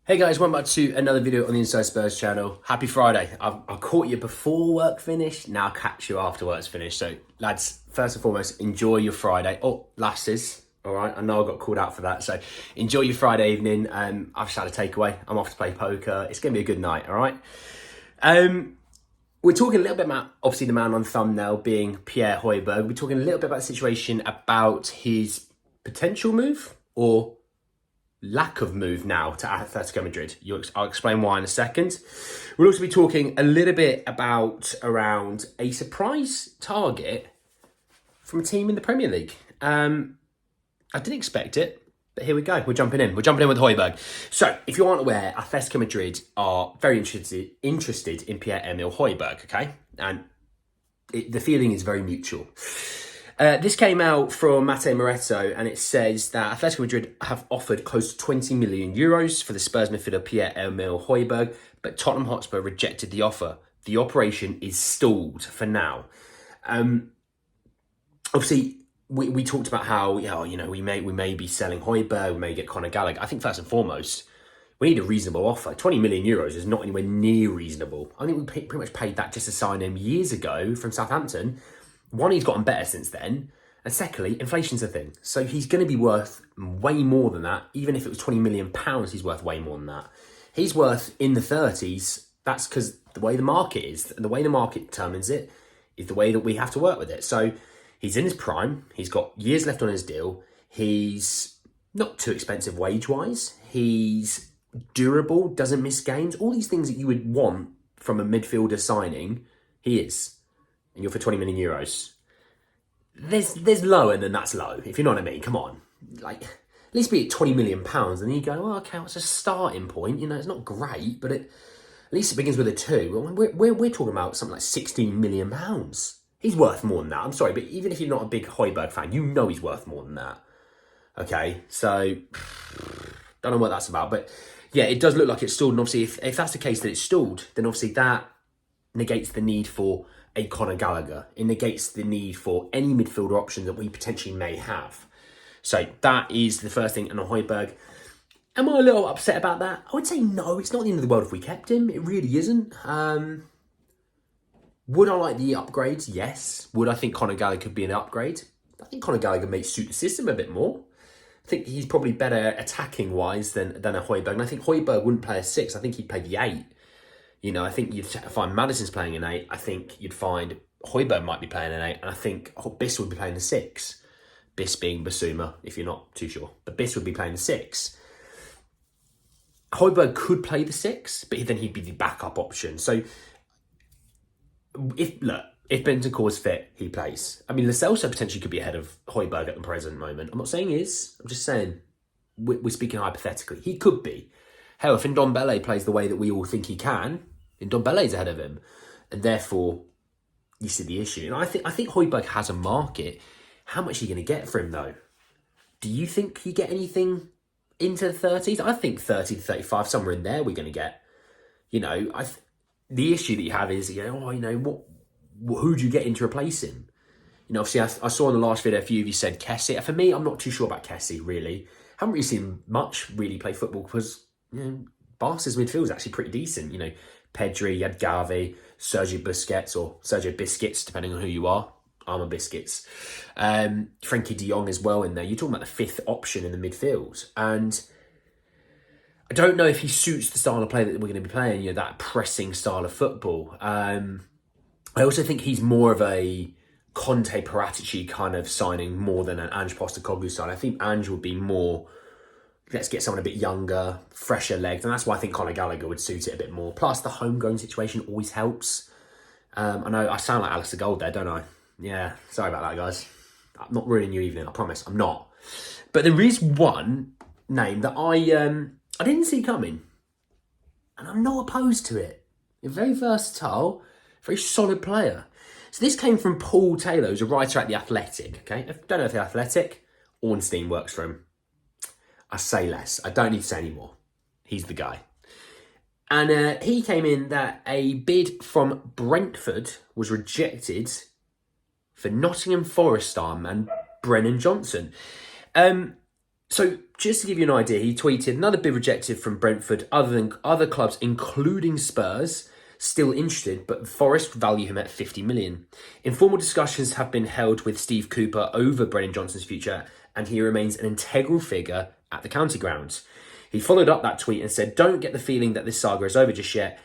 Hey guys, welcome back to another video on the Inside Spurs channel. Happy Friday. I caught you before work finished, now I'll catch you after work's finished. So lads, first and foremost, enjoy your Friday. Oh, lasses, all right, I know I got called out for that. So enjoy your Friday evening. I've just had a takeaway. I'm off to play poker. It's gonna be a good night, all right? We're talking a little bit about, obviously the man on the thumbnail being Pierre Hojbjerg. We're talking a little bit about the situation about his potential move or lack of move now to Atletico Madrid. I'll explain why in a second. We'll also be talking a little bit around a surprise target from a team in the Premier League. I didn't expect it, but here we go. We're jumping in. We're jumping in with Højbjerg. So, if you aren't aware, Atletico Madrid are very interested in Pierre-Emile Hojbjerg, okay? And the feeling is very mutual. This came out from Matteo Moretto, and it says that Atletico Madrid have offered close to 20 million euros for the Spurs midfielder Pierre-Emile Hojbjerg, but Tottenham Hotspur rejected the offer. The operation is stalled for now. Obviously, we talked about how we may be selling Højbjerg, we may get Conor Gallagher. I think first and foremost, we need a reasonable offer. 20 million euros is not anywhere near reasonable. I think we pretty much paid that just to sign him years ago from Southampton. One, he's gotten better since then. And secondly, inflation's a thing. So he's going to be worth way more than that. Even if it was £20 million, he's worth way more than that. He's worth in the 30s. That's because the way the market is. And the way the market determines it is the way that we have to work with it. So he's in his prime. He's got years left on his deal. He's not too expensive wage-wise. He's durable, doesn't miss games. All these things that you would want from a midfielder signing, he is. And you're for 20 million euros. There's lower than that's low, if you know what I mean. Come on. Like, at least be at 20 million pounds, and then you go, oh, okay, what's a starting point? You know, it's not great, but at least it begins with a 2. We're talking about something like 16 million pounds. He's worth more than that. I'm sorry, but even if you're not a big Højbjerg fan, you know he's worth more than that. Okay, so don't know what that's about, but yeah, it does look like it's stalled. And obviously, if that's the case that it's stalled, then obviously that negates the need for a Conor Gallagher. It negates the need for any midfielder option that we potentially may have. So that is the first thing. And on Højbjerg, am I a little upset about that? I would say no. It's not the end of the world if we kept him. It really isn't. Would I like the upgrades? Yes. Would I think Conor Gallagher could be an upgrade? I think Conor Gallagher may suit the system a bit more. I think he's probably better attacking-wise than a Højbjerg. And I think Højbjerg wouldn't play a 6. I think he'd play the 8. You know, I think you'd find Maddison's playing an 8. I think you'd find Højbjerg might be playing an 8. And I think Biss would be playing the 6. Biss being Basuma, if you're not too sure. But Biss would be playing the 6. Højbjerg could play the 6, but then he'd be the backup option. So, if Bentancur's fit, he plays. I mean, Lo Celso potentially could be ahead of Højbjerg at the present moment. I'm not saying he is. I'm just saying we're speaking hypothetically. He could be. Hell, if Ndombele plays the way that we all think he can, Ndombele's ahead of him. And therefore, you see the issue. And I think Højbjerg has a market. How much are you going to get for him, though? Do you think you get anything into the 30s? I think 30 to 35, somewhere in there, we're going to get. You know, the issue that you have is, who do you get in to replace him? You know, obviously, I saw in the last video, a few of you said Kessie. For me, I'm not too sure about Kessie, really. Haven't really seen much really play football because, you know, Barca's midfield is actually pretty decent. You know, Pedri, Gavi, Sergio Busquets, or Sergio Biscuits, depending on who you are. I'm a Biscuits. Frankie de Jong as well in there. You're talking about the 5th option in the midfield. And I don't know if he suits the style of play that we're going to be playing, you know, that pressing style of football. I also think he's more of a Conte Paratici kind of signing more than an Ange Postecoglou sign. I think Ange would be more, let's get someone a bit younger, fresher legs. And that's why I think Conor Gallagher would suit it a bit more. Plus, the homegrown situation always helps. I know I sound like Alistair Gold there, don't I? Yeah, sorry about that, guys. I'm not ruining your evening, I promise. I'm not. But there is one name that I didn't see coming. And I'm not opposed to it. You're very versatile, very solid player. So this came from Paul Taylor, who's a writer at The Athletic, okay? If you don't know if The Athletic, Ornstein works for him. I say less. I don't need to say any more. He's the guy. And he came in that a bid from Brentford was rejected for Nottingham Forest star man Brennan Johnson. So just to give you an idea, he tweeted, another bid rejected from Brentford, other clubs, including Spurs, still interested, but Forest value him at 50 million. Informal discussions have been held with Steve Cooper over Brennan Johnson's future, and he remains an integral figure at the county grounds. He followed up that tweet and said, don't get the feeling that this saga is over just yet,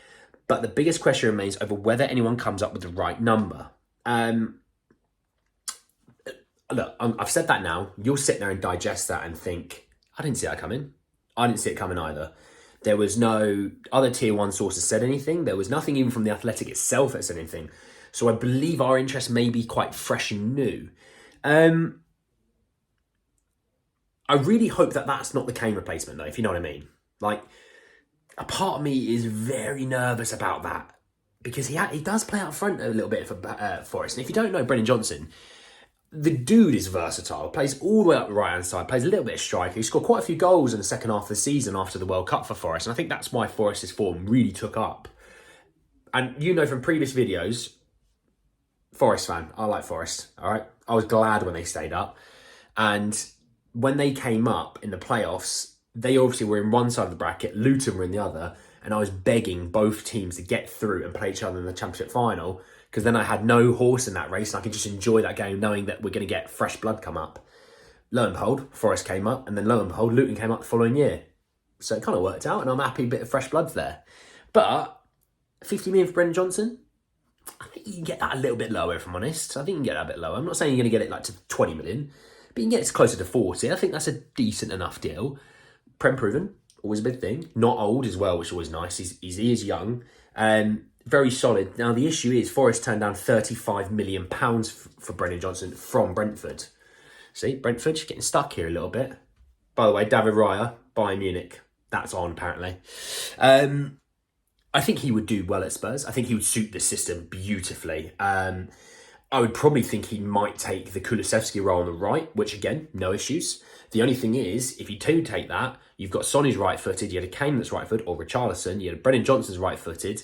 but the biggest question remains over whether anyone comes up with the right number. Look, I've said that now. You'll sit there and digest that and think, I didn't see that coming. I didn't see it coming either. There was no other tier one sources said anything. There was nothing even from the Athletic itself that said anything. So I believe our interest may be quite fresh and new. I really hope that that's not the Kane replacement, though, if you know what I mean. Like, a part of me is very nervous about that because he does play out front a little bit for Forest. And if you don't know Brennan Johnson, the dude is versatile, plays all the way up the right-hand side, plays a little bit of striker. He scored quite a few goals in the second half of the season after the World Cup for Forest, and I think that's why Forest's form really took up. And you know from previous videos, Forest fan, I like Forest, all right? I was glad when they stayed up. And when they came up in the playoffs, they obviously were in one side of the bracket, Luton were in the other, and I was begging both teams to get through and play each other in the Championship final, because then I had no horse in that race and I could just enjoy that game knowing that we're going to get fresh blood come up. Lo and behold, Forest came up, and then lo and behold, Luton came up the following year. So it kind of worked out, and I'm happy, bit of fresh blood there. But 50 million for Brennan Johnson, I think you can get that a little bit lower, if I'm honest. I think you can get that a bit lower. I'm not saying you're going to get it like to 20 million, but you can get it closer to 40. I think that's a decent enough deal. Prem proven, always a big thing. Not old as well, which is always nice. He is young. Very solid. Now, the issue is Forest turned down £35 million for Brennan Johnson from Brentford. See, Brentford getting stuck here a little bit. By the way, David Raya, Bayern Munich. That's on, apparently. I think he would do well at Spurs. I think he would suit the system beautifully. I would probably think he might take the Kulusevski role on the right, which, again, no issues. The only thing is, if you do take that, you've got Sonny's right-footed, you had a Kane that's right-footed, or Richarlison, you had Brennan Johnson's right-footed,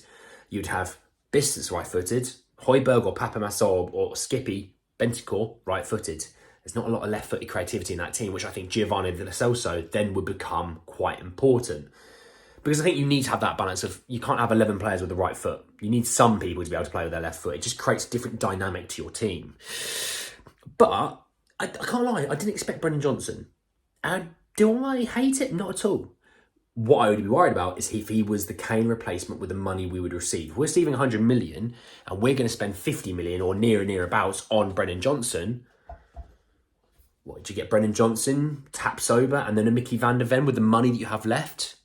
you'd have Biscuit's right-footed, Højbjerg or Papamassor or Skippy, Bentancur right-footed. There's not a lot of left-footed creativity in that team, which I think Giovanni Lo Celso then would become quite important. Because I think you need to have that balance of, you can't have 11 players with the right foot. You need some people to be able to play with their left foot. It just creates a different dynamic to your team. But I can't lie, I didn't expect Brennan Johnson. And do I hate it? Not at all. What I would be worried about is if he was the Kane replacement with the money we would receive. If we're receiving 100 million and we're going to spend 50 million or nearabouts on Brennan Johnson. What, did you get Brennan Johnson, tap sober, and then a Mickey van der Ven with the money that you have left?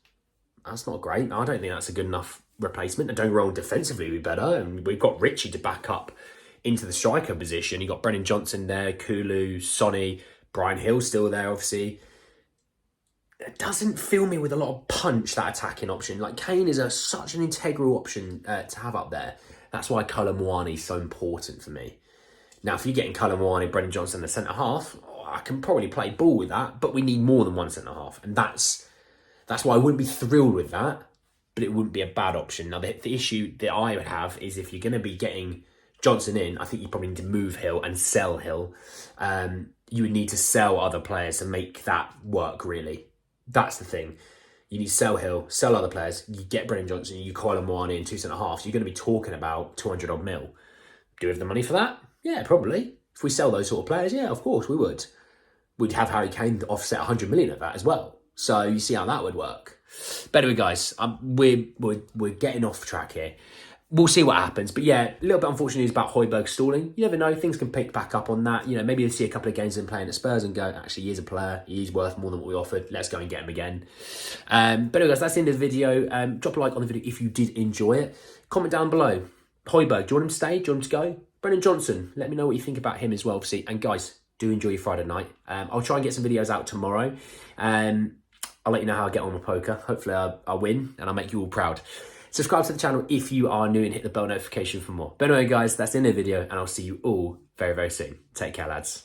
That's not great. I don't think that's a good enough replacement. And don't get me wrong, defensively we'd be better. And we've got Richie to back up into the striker position. You got Brennan Johnson there, Kulu, Sonny, Brian Hill still there, obviously. It doesn't fill me with a lot of punch, that attacking option. Like, Kane is such an integral option to have up there. That's why Kolo Muani is so important for me. Now, if you're getting Kolo Muani, Brennan Johnson in the centre-half, I can probably play ball with that, but we need more than one centre-half. And that's why I wouldn't be thrilled with that, but it wouldn't be a bad option. Now, the issue that I would have is if you're going to be getting Johnson in, I think you probably need to move Hill and sell Hill. You would need to sell other players to make that work, really. That's the thing. You need to sell Hill, sell other players. You get Brennan Johnson, you call him one in 2 centre-halves. You're going to be talking about 200 odd mil. Do we have the money for that? Yeah, probably. If we sell those sort of players, yeah, of course we would. We'd have Harry Kane to offset 100 million of that as well. So you see how that would work. But anyway, guys, we're getting off track here. We'll see what happens. But yeah, a little bit unfortunate news about Højbjerg stalling. You never know. Things can pick back up on that. You know, maybe you'll see a couple of games in playing at Spurs and go, actually, he is a player. He's worth more than what we offered. Let's go and get him again. But anyway, guys, that's the end of the video. Drop a like on the video if you did enjoy it. Comment down below. Højbjerg, do you want him to stay? Do you want him to go? Brennan Johnson, let me know what you think about him as well, obviously. And guys, do enjoy your Friday night. I'll try and get some videos out tomorrow. I'll let you know how I get on with poker. Hopefully I'll win and I'll make you all proud. Subscribe to the channel if you are new and hit the bell notification for more. But anyway, guys, that's the end of the video and I'll see you all very, very soon. Take care, lads.